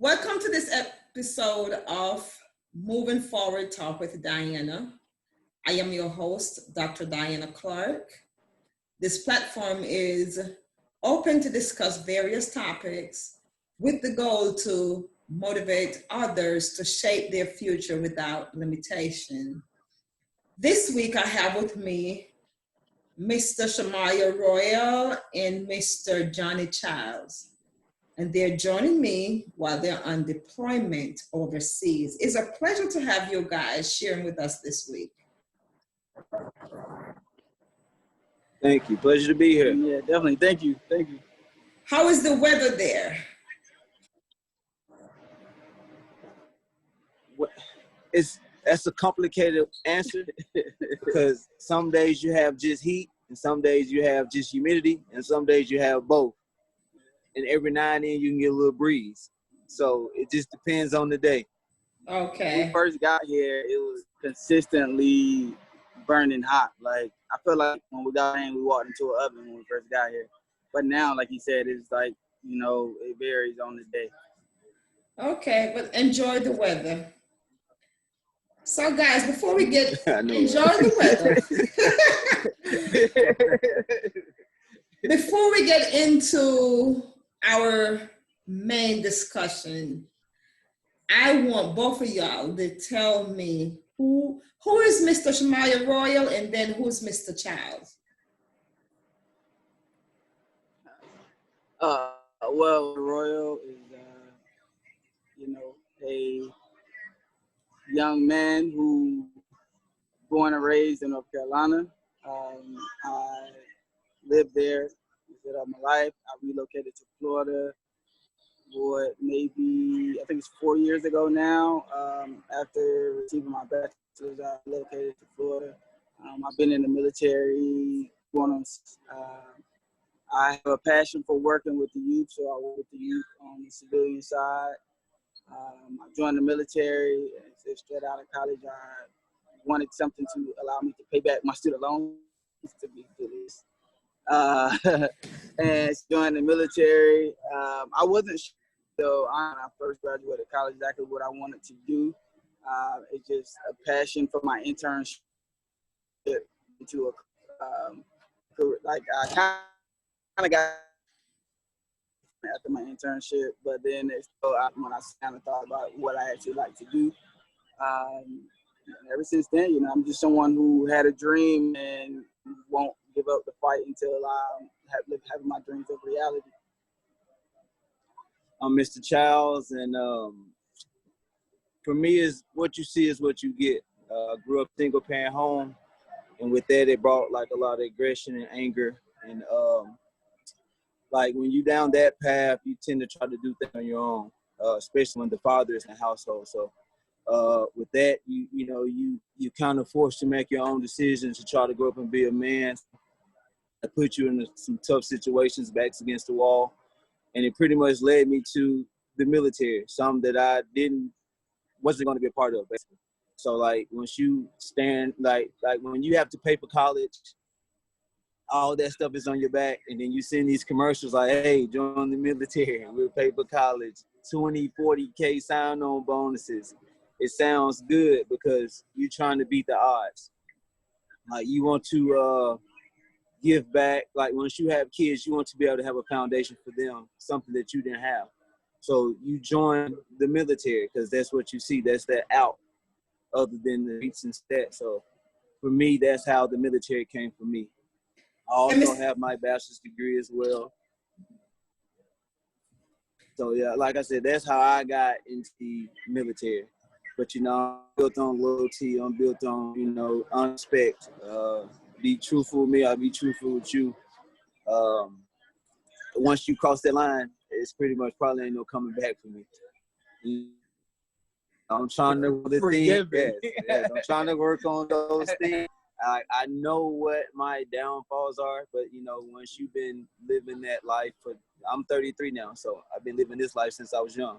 Welcome to this episode of Moving Forward Talk with Diana. I am your host, Dr. Diana Clark. This platform is open to discuss various topics with the goal to motivate others to shape their future without limitation. This week, I have with me Mr. Shamaya Royal and Mr. Johnny Childs, and they're joining me while they're on deployment overseas. It's a pleasure to have you guys sharing with us this week. Thank you. Pleasure to be here. Yeah, definitely. Thank you. Thank you. How is the weather there? That's a complicated answer because some days you have just heat and some days you have just humidity and some days you have both. And every now and then you can get a little breeze. So it just depends on the day. Okay. When we first got here, it was consistently burning hot. Like, I feel like when we got in, we walked into an oven when we first got here. But now, like you said, it's like, it varies on the day. Okay, but enjoy the weather. So guys, before we get enjoy the weather. Before we get into our main discussion, I want both of y'all to tell me who is Mr. Shamaya Royal and then who's Mr. Childs. Well, Royal is, a young man who born and raised in North Carolina. I lived there for my life. I relocated to Florida, maybe, I think it's 4 years ago now. After receiving my bachelor's, I relocated to Florida. I've been in the military, I have a passion for working with the youth, so I work with the youth on the civilian side. I joined the military, and straight out of college, I wanted something to allow me to pay back my student loans, to be honest. And joined the military. I wasn't sure, though, when I first graduated college, exactly what I wanted to do. It's just a passion for my internship into a career. Like, I kind of got after my internship, but then when I kind of thought about what I actually like to do, ever since then, I'm just someone who had a dream and won't give up the fight until I have my dreams of reality. I'm Mr. Childs, and for me, is what you see is what you get. I grew up single parent home, and with that, it brought like a lot of aggression and anger, and like when you down that path, you tend to try to do things on your own, especially when the father is in the household. So with that, you kind of forced to make your own decisions to try to grow up and be a man. That put you in some tough situations, backs against the wall, and it pretty much led me to the military, something that I wasn't going to be a part of, basically. So like once you stand, like when you have to pay for college, all that stuff is on your back, and then you send these commercials like, hey, join the military, we'll pay for college, 20, 40K sign-on bonuses. It sounds good because you're trying to beat the odds. Like you want to give back. Like once you have kids, you want to be able to have a foundation for them, something that you didn't have. So you join the military because that's what you see. That's that out other than the beats and stats. So for me, that's how the military came for me. I also have my bachelor's degree as well. So yeah, like I said, that's how I got into the military. But I'm built on loyalty. I'm built on, respect. Be truthful with me, I'll be truthful with you. Once you cross that line, it's pretty much probably ain't no coming back for me. I'm trying to I'm trying to work on those things. I know what my downfalls are, but once you've been living that life I'm 33 now, so I've been living this life since I was young.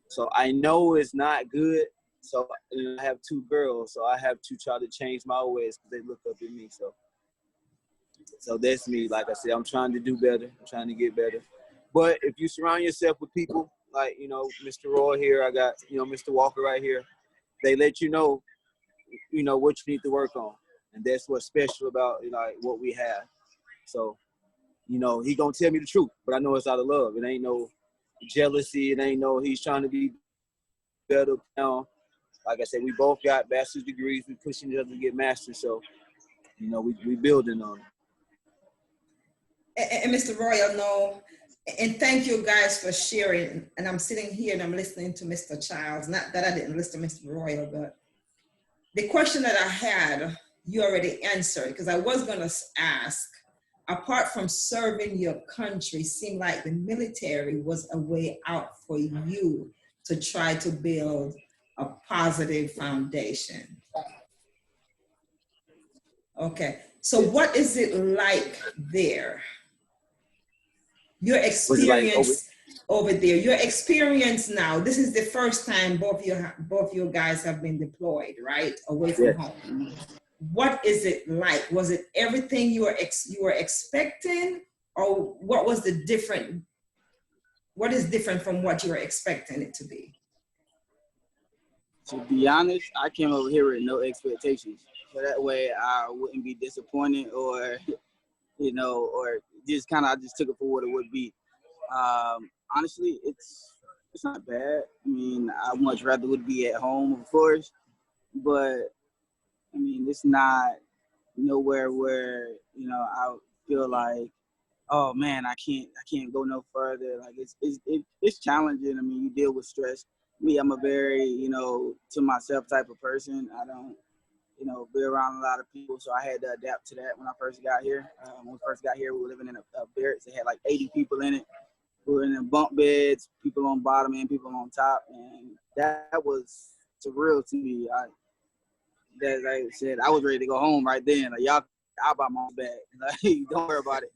So I know it's not good. So I have 2 girls, so I have to try to change my ways because they look up at me. So that's me. Like I said, I'm trying to do better. I'm trying to get better. But if you surround yourself with people like, you know, Mr. Roy here, I got, you know, Mr. Walker right here. They let you know what you need to work on. And that's what's special about, like, what we have. So, you know, he gonna tell me the truth, but I know it's out of love. It ain't no jealousy. It ain't no he's trying to be better now. Like I said, we both got bachelor's degrees. We pushing each other to get masters. So, you know, we building on it. And Mr. Royal, no, and thank you guys for sharing. And I'm sitting here and I'm listening to Mr. Childs. Not that I didn't listen to Mr. Royal, but the question that I had, you already answered, because I was going to ask, apart from serving your country, seemed like the military was a way out for you to try to build a positive foundation. Okay, so what is it like there? Your experience over there, your experience now, this is the first time both you guys have been deployed, right? Away from home. What is it like? Was it everything you were expecting, or what was the different? What is different from what you were expecting it to be? To be honest, I came over here with no expectations, so that way I wouldn't be disappointed or, you know, or just kind of I just took it for what it would be. Honestly, it's not bad. I mean, I much rather would be at home, of course, but I mean, it's not nowhere where, you know, I feel like, oh man, I can't go no further. Like it's challenging. I mean, you deal with stress. Me, I'm a very, you know, to myself type of person. I don't, you know, be around a lot of people, so I had to adapt to that when I first got here. When we first got here, we were living in a barracks. It had like 80 people in it. We were in the bunk beds, people on bottom and people on top, and that was surreal to me. Like I said, I was ready to go home right then. Like, y'all, I'll buy my own bag. Like, don't worry about it.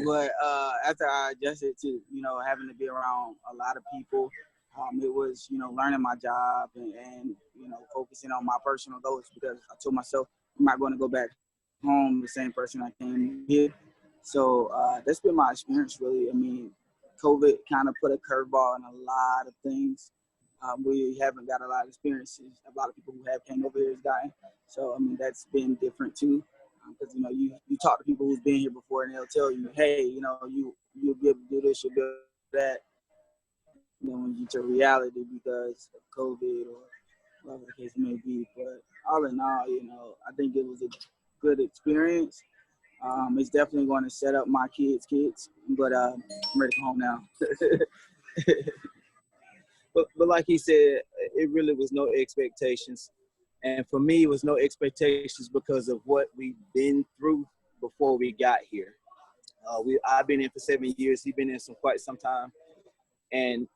But after I adjusted to, you know, having to be around a lot of people, it was, you know, learning my job and, you know, focusing on my personal goals, because I told myself I'm not going to go back home the same person I came here. So that's been my experience, really. I mean, COVID kind of put a curveball in a lot of things. We haven't got a lot of experiences. A lot of people who have came over here has gotten. So, I mean, that's been different too. Because, you know, you talk to people who've been here before and they'll tell you, hey, you know, you'll be able to do this, you'll be able to do that. You know, when you get to reality because of COVID or whatever the case may be. But all in all, you know, I think it was a good experience. It's definitely going to set up my kids, but I'm ready to go home now. But like he said, it really was no expectations. And for me, it was no expectations because of what we've been through before we got here. I've been in for 7 years. He's been in quite some time. And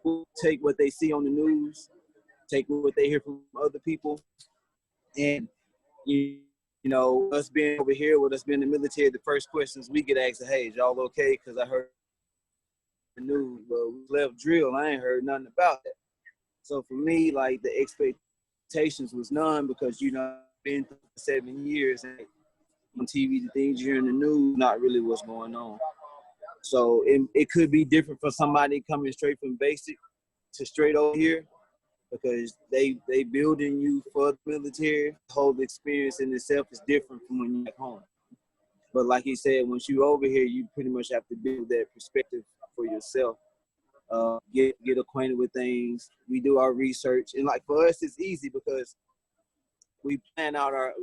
people take what they see on the news, take what they hear from other people. And, you know, us being over here with us being in the military, the first questions we get asked are, hey, is y'all okay? Because I heard the news, but we left drill. I ain't heard nothing about it. So for me, like, the expectations was none because, you know, I've been through 7 years and on TV, the things you hear in the news, not really what's going on. So it could be different for somebody coming straight from basic to straight over here because they building you for the military. The whole experience in itself is different from when you're at home. But like he said, once you're over here, you pretty much have to build that perspective for yourself. Get acquainted with things. We do our research, and like for us, it's easy because we plan out our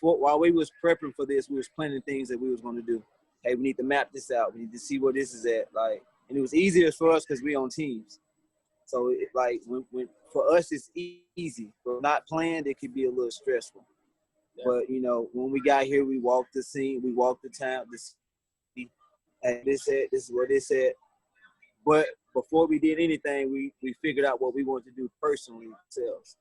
while we was prepping for this, we was planning things that we was going to do. Hey, we need to map this out. We need to see where this is at. And it was easier for us because we on teams. So when for us, it's easy. But not planned, it could be a little stressful. Yeah. But you know, when we got here, we walked the scene, we walked the town, the city. Hey, this is where this at. But before we did anything, we figured out what we wanted to do personally ourselves.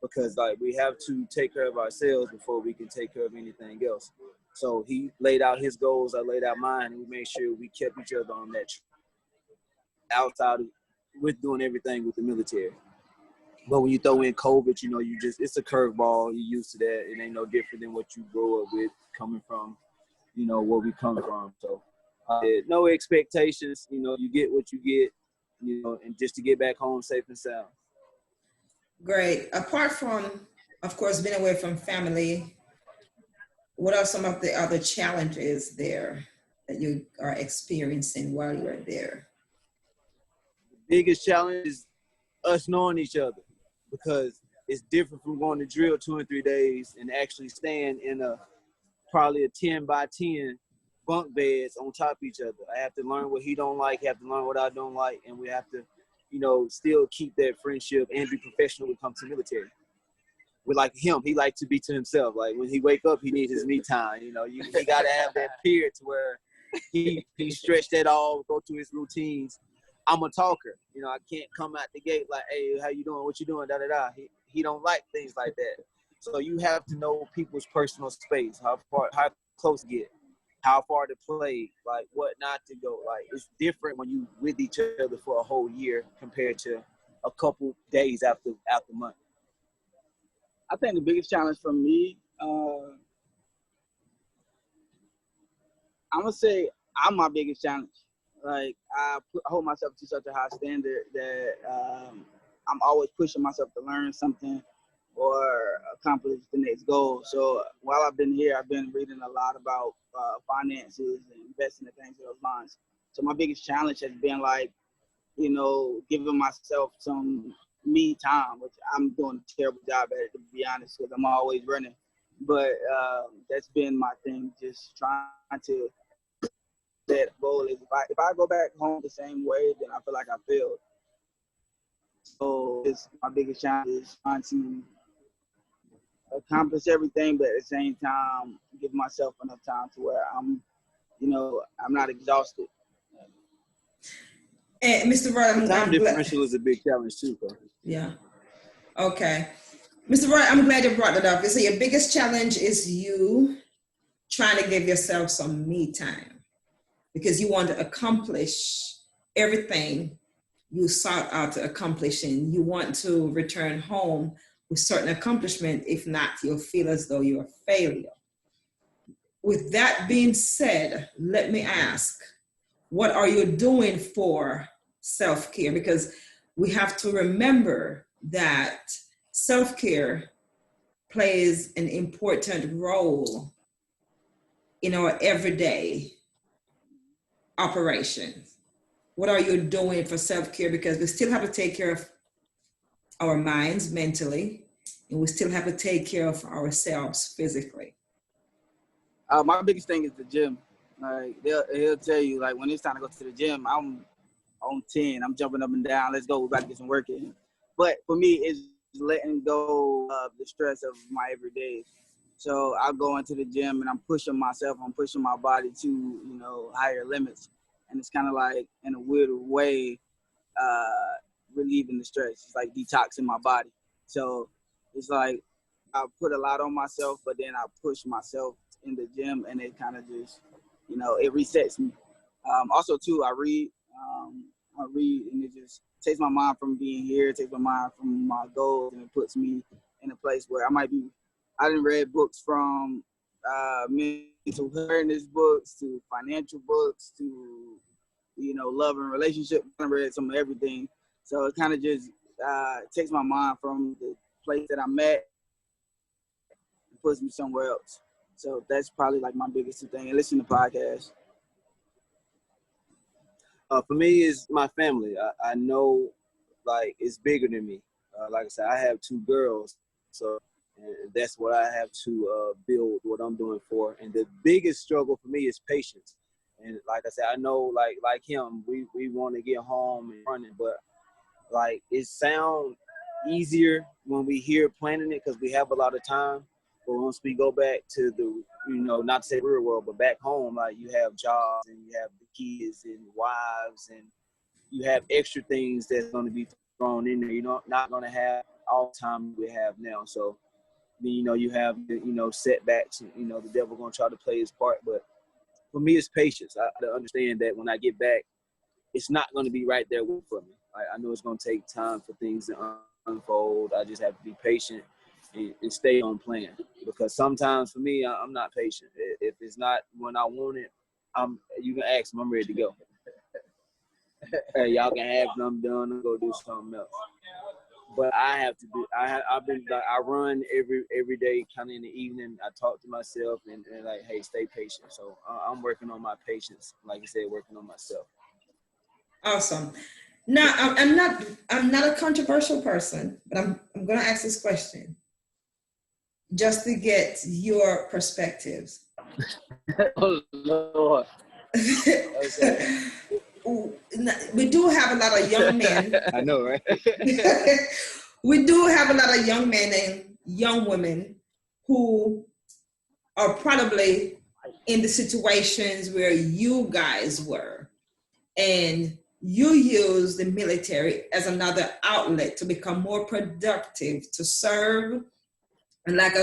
Because we have to take care of ourselves before we can take care of anything else. So he laid out his goals, I laid out mine, and we made sure we kept each other on that outside with doing everything with the military. But when you throw in COVID, you know, it's a curveball. You're used to that. It ain't no different than what you grow up with coming from, you know, where we come from. So No expectations. You know, you get what you get. You know, and just to get back home safe and sound. Great. Apart from, of course, being away from family, what are some of the other challenges there that you are experiencing while you're there? Biggest challenge is us knowing each other, because it's different from going to drill 2 and 3 days and actually staying in probably a 10 by 10 bunk beds on top of each other. I have to learn what he don't like, have to learn what I don't like, and we have to, you know, still keep that friendship and be professional when it comes to military. With like him, he likes to be to himself. Like when he wake up, he needs his me time. You know, he got to have that period to where he stretch that all, go through his routines. I'm a talker. You know, I can't come out the gate like, hey, how you doing? What you doing? Da da da. He don't like things like that. So you have to know people's personal space, how close to get, how far to play, like what not to go. Like it's different when you with each other for a whole year compared to a couple days after month. I think the biggest challenge for me, I'm gonna say I'm my biggest challenge. Like I hold myself to such a high standard that I'm always pushing myself to learn something or accomplish the next goal. So while I've been here, I've been reading a lot about finances and investing and things of those lines. So my biggest challenge has been like, you know, giving myself some me time, which I'm doing a terrible job at it, to be honest, because I'm always running. But that's been my thing, just trying to that goal is if I go back home the same way, then I feel like I failed. So it's my biggest challenge is trying to accomplish everything, but at the same time, give myself enough time to where I'm, you know, I'm not exhausted. And Mr. Wright, Time differential is a big challenge too, bro. Yeah. Okay. Mr. Wright, I'm glad you brought that up. You say your biggest challenge is you trying to give yourself some me time because you want to accomplish everything you sought out to accomplish, and you want to return home with certain accomplishment. If not, you'll feel as though you're a failure. With that being said, let me ask, what are you doing for self-care? Because we have to remember that self-care plays an important role in our everyday operations. What are you doing for self-care? Because we still have to take care of our minds mentally, and we still have to take care of ourselves physically. My biggest thing is the gym. Like he'll tell you, like when it's time to go to the gym, I'm on 10. I'm jumping up and down. Let's go. We're about to get some work in. But for me, it's letting go of the stress of my everyday. So I go into the gym and I'm pushing myself. I'm pushing my body to, you know, higher limits. And it's kind of like, in a weird way, relieving the stress. It's like detoxing my body. So it's like I put a lot on myself, but then I push myself in the gym, and it kind of just, you know, it resets me. Also, too, I read, and it just takes my mind from being here, takes my mind from my goals, and it puts me in a place where I done read books from mental awareness books to financial books to, you know, love and relationship. I read some of everything. So it kind of just takes my mind from the place that I'm at and puts me somewhere else. So that's probably like my biggest thing. And listen to podcasts. For me, it's my family. I know, like, it's bigger than me. Like I said, I have 2 girls, so and that's what I have to build what I'm doing for. And the biggest struggle for me is patience. And like I said, I know, like him, we want to get home and running, but like it sounds easier when we hear planning it because we have a lot of time. But once we go back to the, you know, not to say real world, but back home, like you have jobs and you have the kids and wives and you have extra things that's going to be thrown in there. You're not going to have all the time we have now. So, you know, you have, you know, setbacks and, you know, the devil going to try to play his part. But for me, it's patience. I understand that when I get back, it's not going to be right there for me. I know it's going to take time for things to unfold. I just have to be patient and stay on plan. Because sometimes for me, I'm not patient. If it's not when I want it, You can ask them. I'm ready to go. Hey, y'all can have them done and go do something else. But I have to do. I've been like I run every day, kind of in the evening. I talk to myself and like, hey, stay patient. So I'm working on my patience. Like I said, working on myself. Awesome. Now, I'm not a controversial person, but I'm going to ask this question just to get your perspectives. Oh Lord. Okay. We do have a lot of young men. I know, right? We do have a lot of young men and young women who are probably in the situations where you guys were, and you use the military as another outlet to become more productive, to serve, and like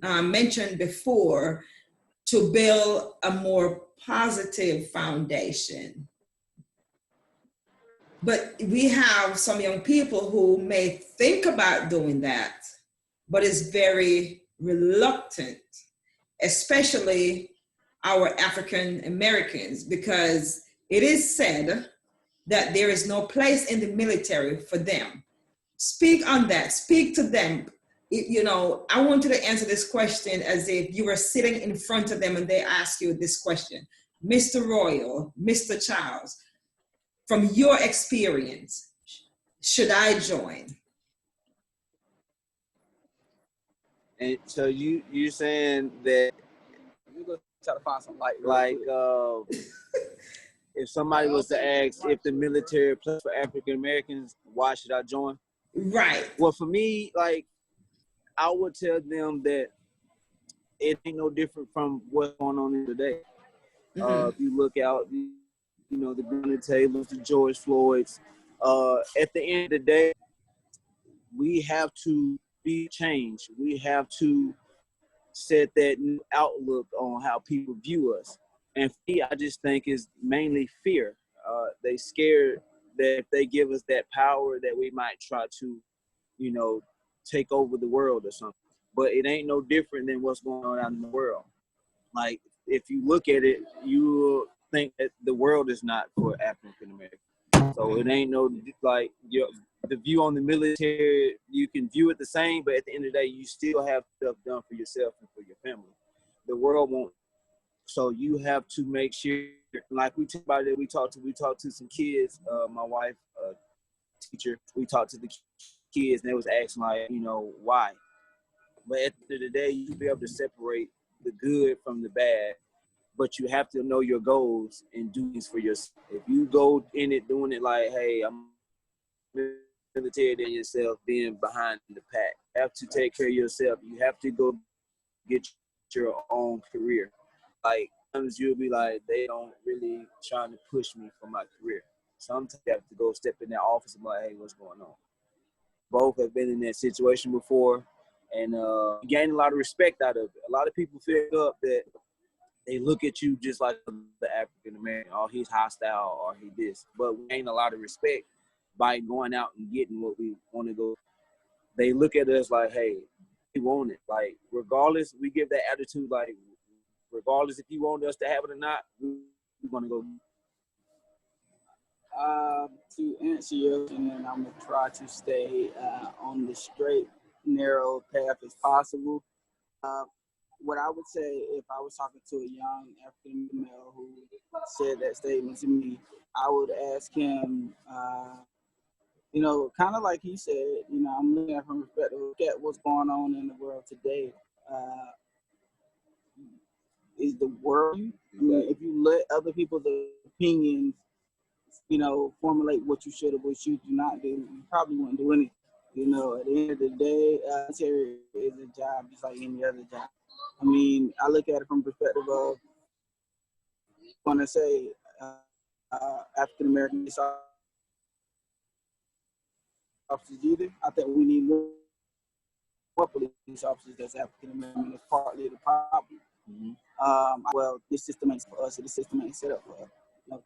I mentioned before, to build a more positive foundation. But we have some young people who may think about doing that, but is very reluctant, especially our African Americans, because it is said that there is no place in the military for them. Speak on that. Speak to them. I want you to answer this question as if you were sitting in front of them and they ask you this question. Mr. Royal, Mr. Charles, from your experience, should I join? And so you saying that We're gonna try to find some light. like if somebody was to ask if the military plus for African Americans, why should I join? Right. Well, for me, like I would tell them that it ain't no different from what's going on in today. If you look out, the Breonna Taylors, the George Floyds. At the end of the day, we have to be changed. We have to set that new outlook on how people view us. And for me, I just think it's mainly fear. They scared that if they give us that power that we might try to, take over the world or something. But it ain't no different than what's going on out in the world. Like, if you look at it, you will think that the world is not for African Americans. So it ain't no, like, the view on the military, you can view it the same, but at the end of the day, you still have stuff done for yourself and for your family. The world won't. So you have to make sure, like we talked about it, we talked to some kids, my wife, teacher, we talked to the kids and they was asking like, why? But at the end of the day, you be able to separate the good from the bad, but you have to know your goals and do things for yourself. If you go in it doing it like, hey, I'm military than yourself, being behind the pack. You have to take care of yourself. You have to go get your own career. Like sometimes you'll be like, they don't really trying to push me for my career. Sometimes you have to go step in that office and be like, hey, what's going on? Both have been in that situation before and gain a lot of respect out of it. A lot of people feel up that they look at you just like the African American, oh, he's hostile or he this. But we gain a lot of respect by going out and getting what we want to go. They look at us like, hey, we want it. Like, regardless, we give that attitude, like, regardless if you want us to have it or not, we're going to go. To answer your question, and I'm going to try to stay on the straight, narrow path as possible. What I would say if I was talking to a young African male who said that statement to me, I would ask him, kind of like he said, I'm looking at from perspective, look at what's going on in the world today. Is the world, if you let other people's opinions, formulate what you should or what you do not do, you probably wouldn't do anything. At the end of the day, military is a job just like any other job. I look at it from the perspective of, when I say African American officers either, I think we need more police officers that's African American. That's partly the problem. Well, this system ain't for us, so this system ain't set up for us.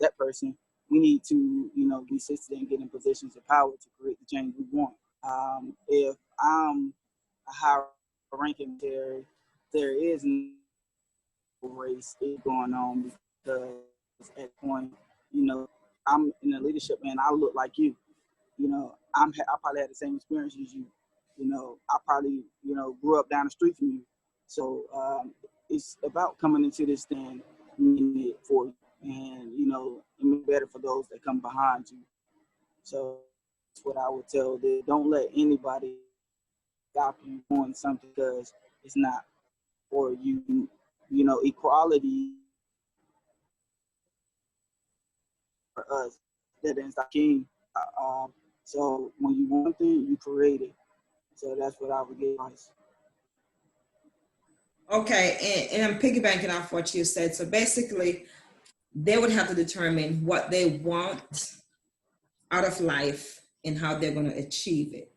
That person, we need to, be assisted and get in positions of power to create the change we want. If I'm a high ranking military, there is no race going on because at a point, you know, I'm in a leadership and I look like you. You know, I probably had the same experience as you. You know, I probably, you know, grew up down the street from you. So it's about coming into this thing, meaning it for you, and you know, it makes it better for those that come behind you. So that's what I would tell them. Don't let anybody stop you doing something because it's not for you. You know, equality for us that is the king. So when you want something, you create it. So that's what I would give advice. Okay, and I'm piggybacking off what you said. So basically, they would have to determine what they want out of life and how they're going to achieve it.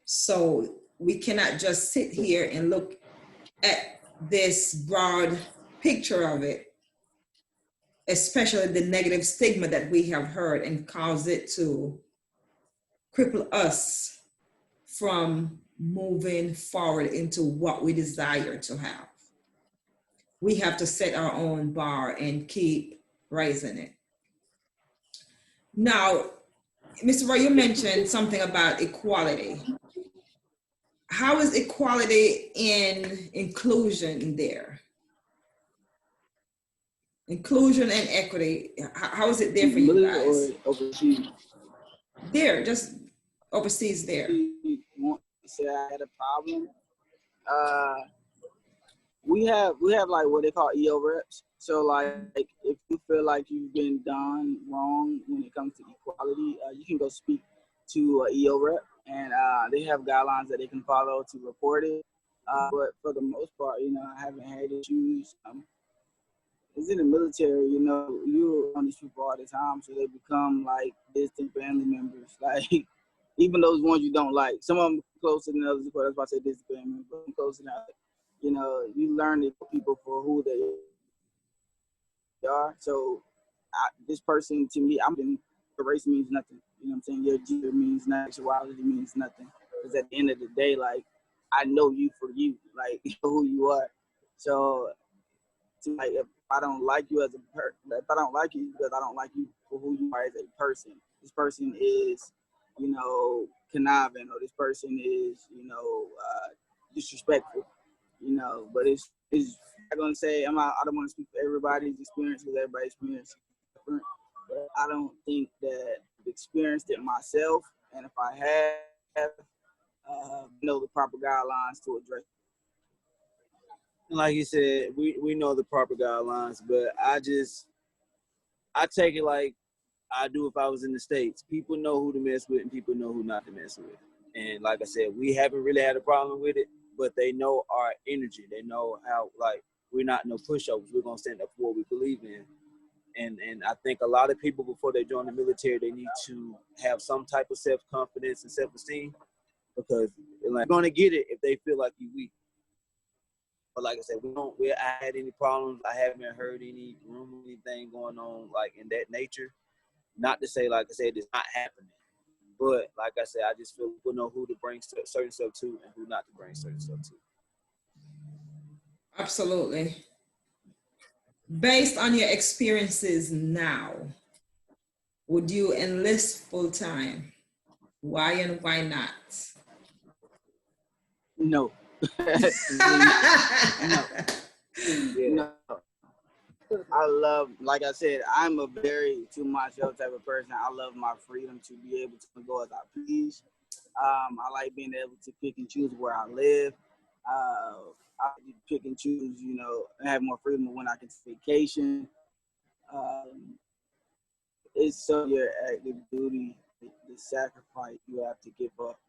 So we cannot just sit here and look at this broad picture of it, especially the negative stigma that we have heard, and cause it to cripple us from moving forward into what we desire to have. We have to set our own bar and keep raising it. Now, Mr. Roy, you mentioned something about equality. How is equality in inclusion there? Inclusion and equity, how is it there for you guys? Or overseas? There, just overseas there. You want to say I had a problem? We have like what they call EO reps. So like if you feel like you've been done wrong when it comes to equality, you can go speak to an EO rep, and they have guidelines that they can follow to report it. But for the most part, you know, I haven't had issues. It's in the military, you know, you're around these people all the time, so they become like distant family members. Like even those ones you don't like, some of them closer than others. That's why I say distant family members, but closer than others. You know, you learn the people for who they are. So this person to me, race means nothing. You know what I'm saying? Your gender means nothing. Sexuality means nothing. Because at the end of the day, like, I know you for you. Like, you know who you are. So, like, if I don't like you as a person, if I don't like you because I don't like you for who you are as a person. This person is, you know, conniving, or this person is, you know, disrespectful. You know, but it's I'm gonna say I don't want to speak for everybody's experience because everybody's experience is different. But I don't think that I've experienced it myself, and if I have, know the proper guidelines to address it. Like you said, we know the proper guidelines, but I take it like I do if I was in the States. People know who to mess with and people know who not to mess with. And like I said, we haven't really had a problem with it, but they know our energy. They know how, like, we're not no pushovers. We're going to stand up for what we believe in. And I think a lot of people, before they join the military, they need to have some type of self-confidence and self-esteem, because they're going to get it if they feel like you're weak. But like I said, I had any problems. I haven't heard any rumor, anything going on like in that nature. Not to say, like I said, it's not happening. But like I said, I just feel people know who to bring certain stuff to and who not to bring certain stuff to. Absolutely. Based on your experiences now, would you enlist full time? Why and why not? No. No. Yeah. No. I love, like I said, I'm a very to myself type of person. I love my freedom to be able to go as I please. I like being able to pick and choose where I live. I pick and choose, you know, and have more freedom when I can take vacation. It's so your active duty, the sacrifice you have to give up.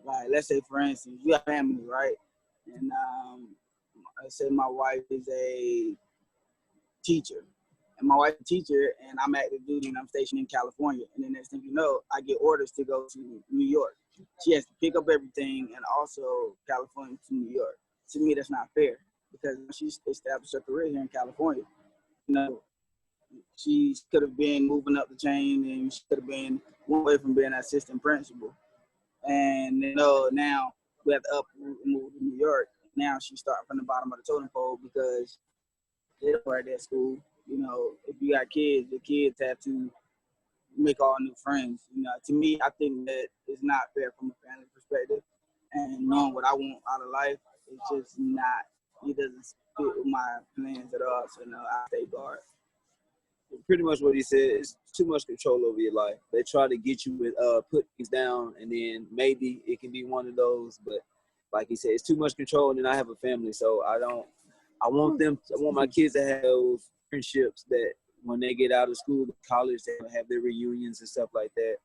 Like, let's say, for instance, you have family, right? And I say my wife is a teacher, and my wife's a teacher, and I'm active duty, and I'm stationed in California. And then next thing you know, I get orders to go to New York. She has to pick up everything, and also California to New York. To me, that's not fair, because she established her career here in California. You know, she could have been moving up the chain, and she could have been one way from being an assistant principal. And you know, now we have to uproot and move to New York. Now she's starting from the bottom of the totem pole because they don't her at that school. you know, if you got kids, the kids have to make all new friends. You know, to me, I think that it's not fair from a family perspective. And knowing what I want out of life, it's just not. It doesn't fit with my plans at all. So no, I stay guard. Pretty much what he said. It's too much control over your life. They try to get you with put things down, and then maybe it can be one of those. But like he said, it's too much control. And then I have a family, so I don't. I want them. I want my kids to have those friendships that when they get out of school, college, they have their reunions and stuff like that.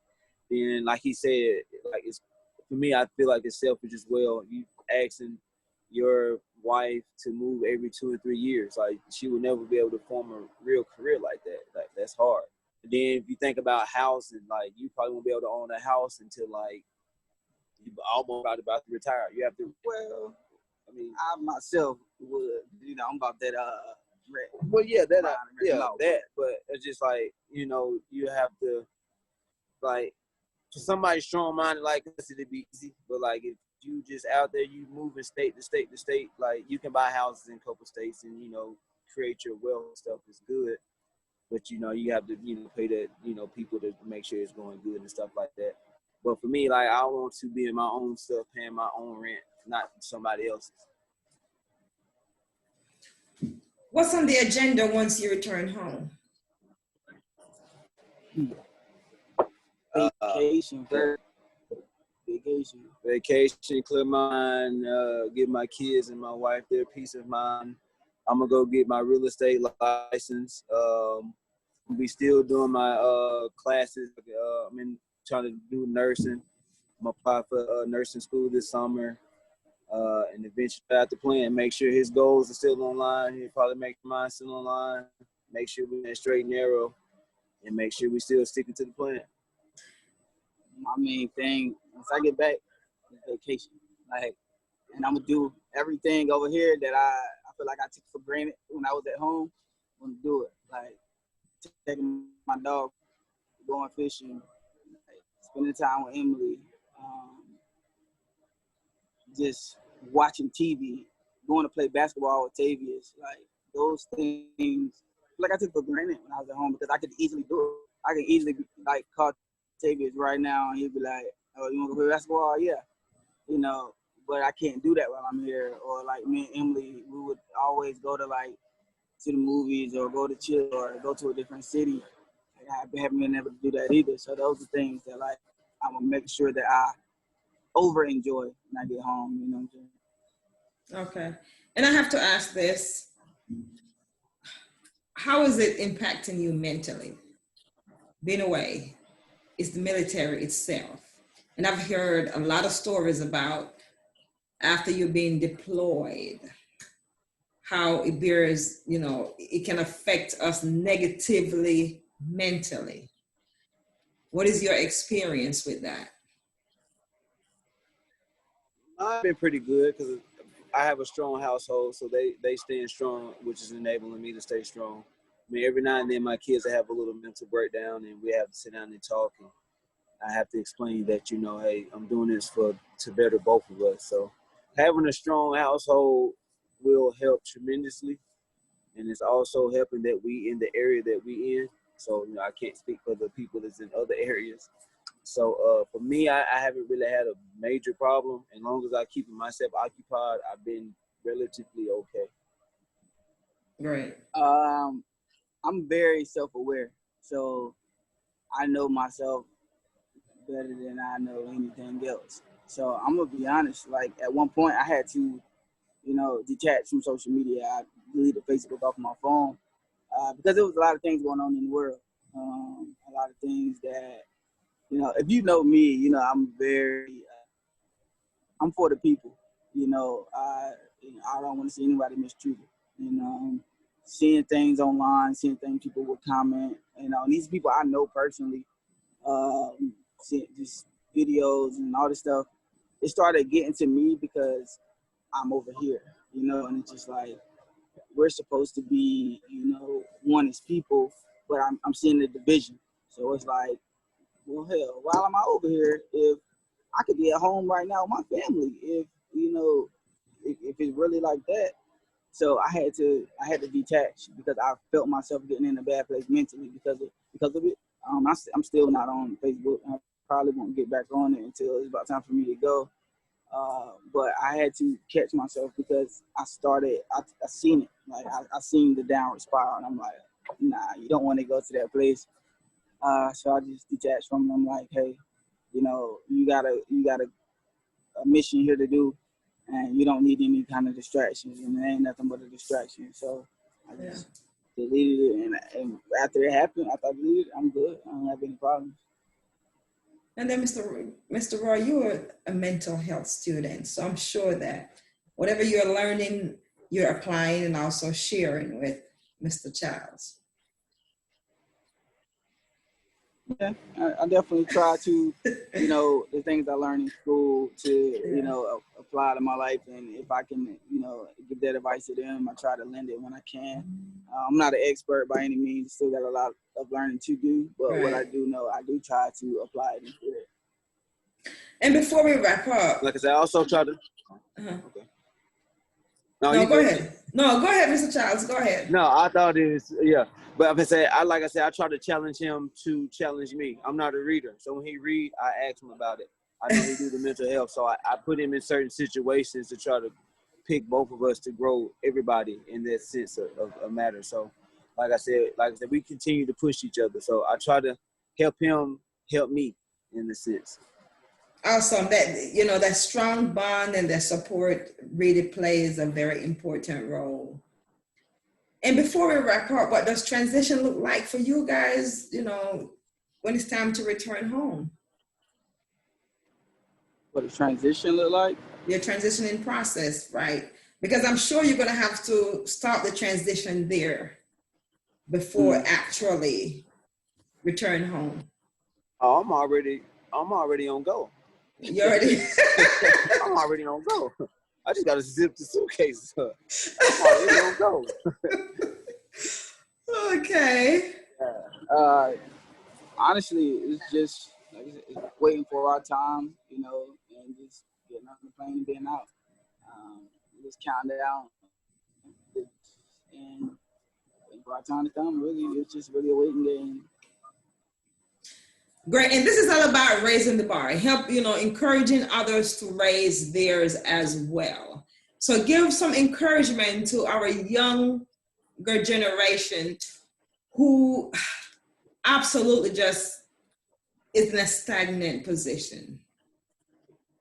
Then, like he said, like it's for me, I feel like it's selfish as well. You asking your wife to move every 2 or 3 years, like she would never be able to form a real career like that. Like that's hard. And then if you think about housing, like you probably won't be able to own a house until like you almost about to retire. You have to. Well, I mean, I myself would, you know, I'm about that well, yeah, that, yeah, that, but it's just like you know, you have to like for somebody strong-minded like us, it'd be easy. But like if you just out there, you moving state to state to state, like you can buy houses in a couple states and you know create your wealth and stuff is good. But you know you have to pay that people to make sure it's going good and stuff like that. But for me, like I want to be in my own stuff, paying my own rent, not somebody else's. What's on the agenda once you return home? Vacation, Vacation, clear my mind, give my kids and my wife their peace of mind. I'm gonna go get my real estate license. We still doing my classes. I'm trying to do nursing. I'm gonna apply for nursing school this summer, and eventually I have to plan. Make sure his goals are still online. He'll probably make mine still online. Make sure we're in a straight and narrow, and make sure we still sticking to the plan. My main thing once I get back is vacation. Like, and I'm gonna do everything over here that I feel like I took for granted when I was at home. I'm gonna do it. Like taking my dog, going fishing, like, spending time with Emily, just watching TV, going to play basketball with Tavius. Like those things, like I took for granted when I was at home because I could easily do it. I could easily like call Tavius right now and he'd be like, "Oh, you want to play basketball?" Yeah, you know. But I can't do that while I'm here. Or like me and Emily, we would always go to the movies or go to chill or go to a different city. Like, I haven't been able to do that either. So those are things that like I'm gonna make sure that I over enjoy when I get home. You know what I'm saying? Okay. And I have to ask this. How is it impacting you mentally? Being away is the military itself. And I've heard a lot of stories about after you're being deployed, how it bears, it can affect us negatively mentally. What is your experience with that? I've been pretty good because I have a strong household, so they stand strong, which is enabling me to stay strong. I mean, every now and then my kids have a little mental breakdown, and we have to sit down and talk. And I have to explain that, hey, I'm doing this to better both of us. So having a strong household will help tremendously, and it's also helping that we in the area that we in. So I can't speak for the people that's in other areas. So for me, I haven't really had a major problem. As long as I keep myself occupied, I've been relatively okay. Right. I'm very self-aware, so I know myself better than I know anything else. So I'm gonna be honest. Like at one point, I had to, detach from social media. I deleted Facebook off my phone because there was a lot of things going on in the world. A lot of things that, if you know me, I'm for the people. I don't want to see anybody mistreated. Seeing things online, seeing things people would comment. And these people I know personally, seeing just videos and all this stuff. It started getting to me because I'm over here, and it's just like we're supposed to be, one as people, but I'm seeing the division. So it's like, well, hell, why am I over here if I could be at home right now with my family? If it's really like that, So I had to detach because I felt myself getting in a bad place mentally because of it. I'm still not on Facebook. I probably won't get back on it until it's about time for me to go. But I had to catch myself because I seen it. Like I seen the downward spiral, and I'm like, nah, you don't want to go to that place. So I just detached from it. I'm like, hey, you got a mission here to do, and you don't need any kind of distractions, and it ain't nothing but a distraction. So I just deleted it, and after it happened, after I deleted it, I'm good. I don't have any problems. And then, Mr. Roy, you're a mental health student, so I'm sure that whatever you're learning, you're applying and also sharing with Mr. Childs. Yeah, I definitely try to, the things I learned in school to, apply to my life. And if I can, give that advice to them, I try to lend it when I can. I'm not an expert by any means, still got a lot of learning to do, but what I do know, I do try to apply it into it. And before we wrap up. Like I said, I also try to. Okay. No, go ahead. No, go ahead, Mr. Childs. Go ahead. No, I thought it was, yeah. But I try to challenge him to challenge me. I'm not a reader. So when he read, I ask him about it. I know he do the mental health. So I put him in certain situations to try to pick both of us to grow everybody in that sense of matter. So like I said, we continue to push each other. So I try to help him help me in the sense. Awesome. That strong bond and that support really plays a very important role. And before we wrap up, what does transition look like for you guys, when it's time to return home? What does transition look like? Your transitioning process, right? Because I'm sure you're going to have to start the transition there before actually return home. Oh, I'm already on go. You already? I'm already on go. I just got to zip the suitcase. I'm already on go. Okay. Honestly, it's just it's waiting for our time, and just getting on the plane and being out. Just counting down and waiting for our time to come. Really, it's just really a waiting game. Great. And this is all about raising the bar, encouraging others to raise theirs as well. So give some encouragement to our younger generation who absolutely just is in a stagnant position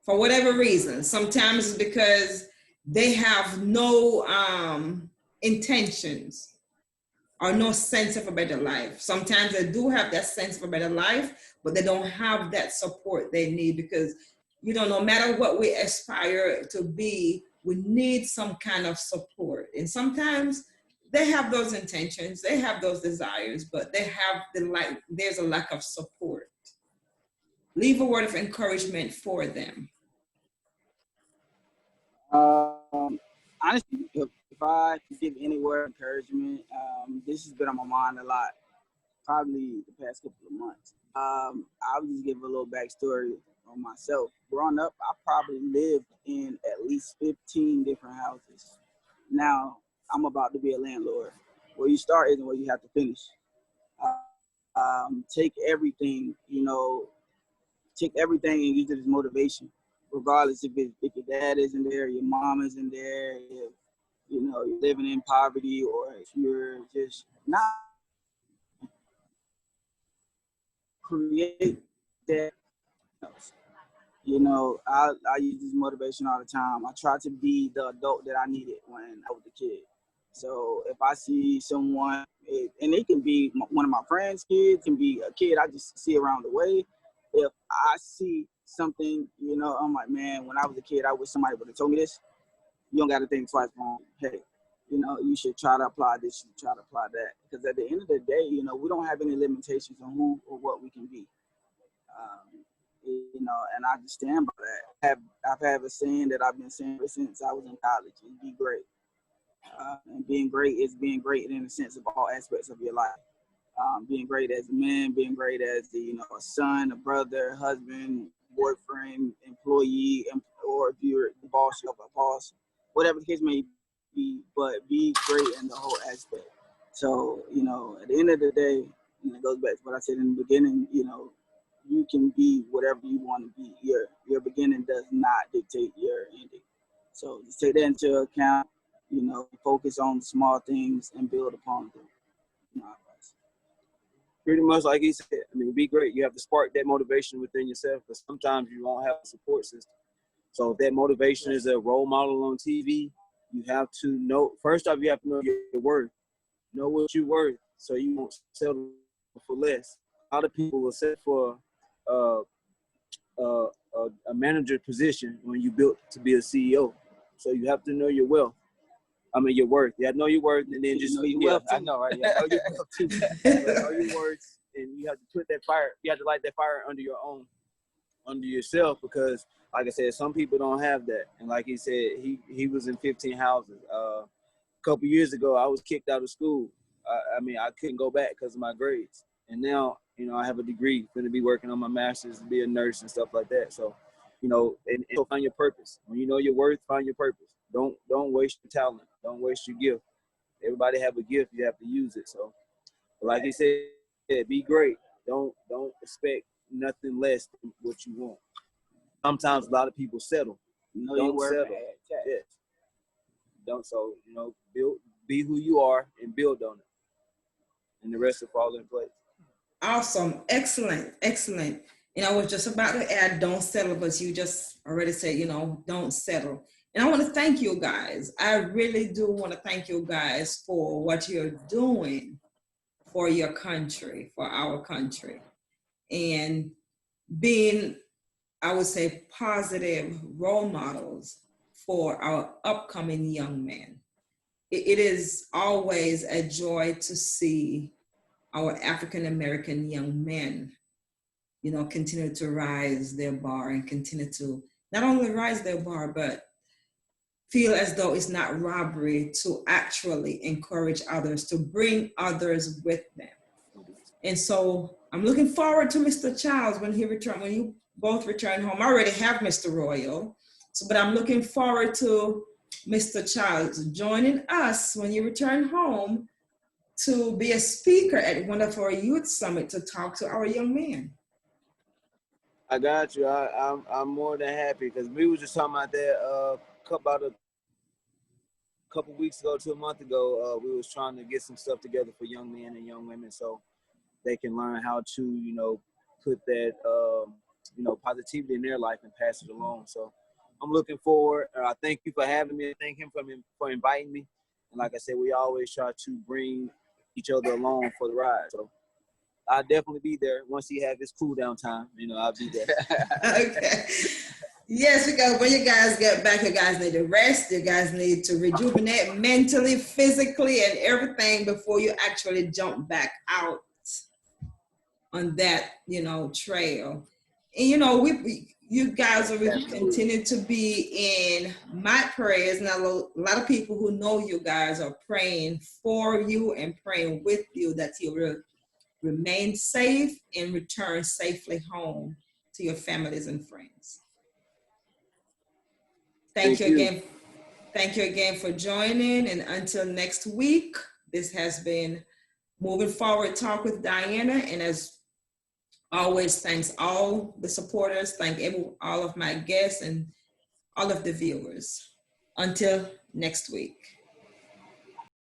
for whatever reason. Sometimes it's because they have no intentions or no sense of a better life. Sometimes they do have that sense of a better life, but they don't have that support they need because, no matter what we aspire to be, we need some kind of support. And sometimes they have those intentions, they have those desires, but there's a lack of support. Leave a word of encouragement for them. Honestly, if I could give any word of encouragement, this has been on my mind a lot, probably the past couple of months. I'll just give a little backstory on myself. Growing up, I probably lived in at least 15 different houses. Now, I'm about to be a landlord. Where you start isn't where you have to finish. Take everything, take everything and use it as motivation, regardless if your dad isn't there, your mom isn't there, if you're living in poverty, or if you're just not. Create that. I use this motivation all the time. I try to be the adult that I needed when I was a kid. So if I see someone, and it can be one of my friends' kids, can be a kid I just see around the way. If I see something, I'm like, man, when I was a kid, I wish somebody would have told me this. You don't got to think twice. Hey, you should try to apply this, you should try to apply that. Because at the end of the day, we don't have any limitations on who or what we can be. And I just stand by that. I've had a saying that I've been saying since I was in college, and be great. And being great is being great in the sense of all aspects of your life. Being great as a man, being great as a son, a brother, husband, boyfriend, employee, or if you're the boss of a boss, whatever the case may be great in the whole aspect. So, you know, at the end of the day, and it goes back to what I said in the beginning, you know, you can be whatever you want to be. Your beginning does not dictate your ending. So just take that into account, you know, focus on the small things and build upon them. You know, Pretty much like he said, I mean, be great. You have to spark that motivation within yourself, because sometimes you won't have a support system. So if that motivation is a role model on TV, you have to know, first off, you have to know your worth. Know what you're worth so you won't settle for less. A lot of people will settle for a manager position when you built to be a CEO. So you have to know your wealth. I mean, your worth. You have to know your worth, and then just know your wealth, I too. know, right? You have to know your wealth too. Know your worth, and you have to put that fire. You have to light that fire under yourself, because, like I said, some people don't have that. And like he said, he was in 15 houses. A couple years ago, I was kicked out of school. I mean, I couldn't go back because of my grades. And now, you know, I have a degree. Going to be working on my master's to be a nurse and stuff like that. So, you know, and so find your purpose. When you know your worth, find your purpose. Don't waste your talent. Don't waste your gift. Everybody have a gift. You have to use it. So, like he said, be great. Don't expect nothing less than what you want. Sometimes a lot of people settle. know Don't your worth. settle. Yes. Don't. So, you know, be who you are and build on it, and the rest will fall in place. Awesome. Excellent. Excellent. And I was just about to add, don't settle, but you just already said, you know, don't settle. And I want to thank you guys. I really do want to thank you guys for what you're doing for your country, for our country, and being, I would say, positive role models for our upcoming young men. It is always a joy to see our African-American young men, you know, continue to rise their bar and continue to not only rise their bar, but feel as though it's not robbery to actually encourage others, to bring others with them. And so I'm looking forward to Mr. Childs when you both return home. I already have Mr. Royal, but I'm looking forward to Mr. Childs joining us when you return home to be a speaker at one of our youth summit to talk to our young men. I got you. I'm more than happy, because we was just talking about that about a couple weeks ago to a month ago. We was trying to get some stuff together for young men and young women, so they can learn how to, you know, put that you know, positivity in their life and pass it along. So I'm looking forward. I thank you for having me. I thank him for inviting me. And like I said, we always try to bring each other along for the ride. So I'll definitely be there once he have his cool down time. You know, I'll be there. Okay. Yes, because when you guys get back, you guys need to rest. You guys need to rejuvenate mentally, physically, and everything before you actually jump back out on that, you know, trail. And, you know, you guys will continue to be in my prayers. And a lot of people who know you guys are praying for you and praying with you that you will remain safe and return safely home to your families and friends. Thank you again. Thank you again for joining. And until next week, this has been Moving Forward Talk with Diana. And as always, thanks all the supporters. Thank all of my guests and all of the viewers. Until next week.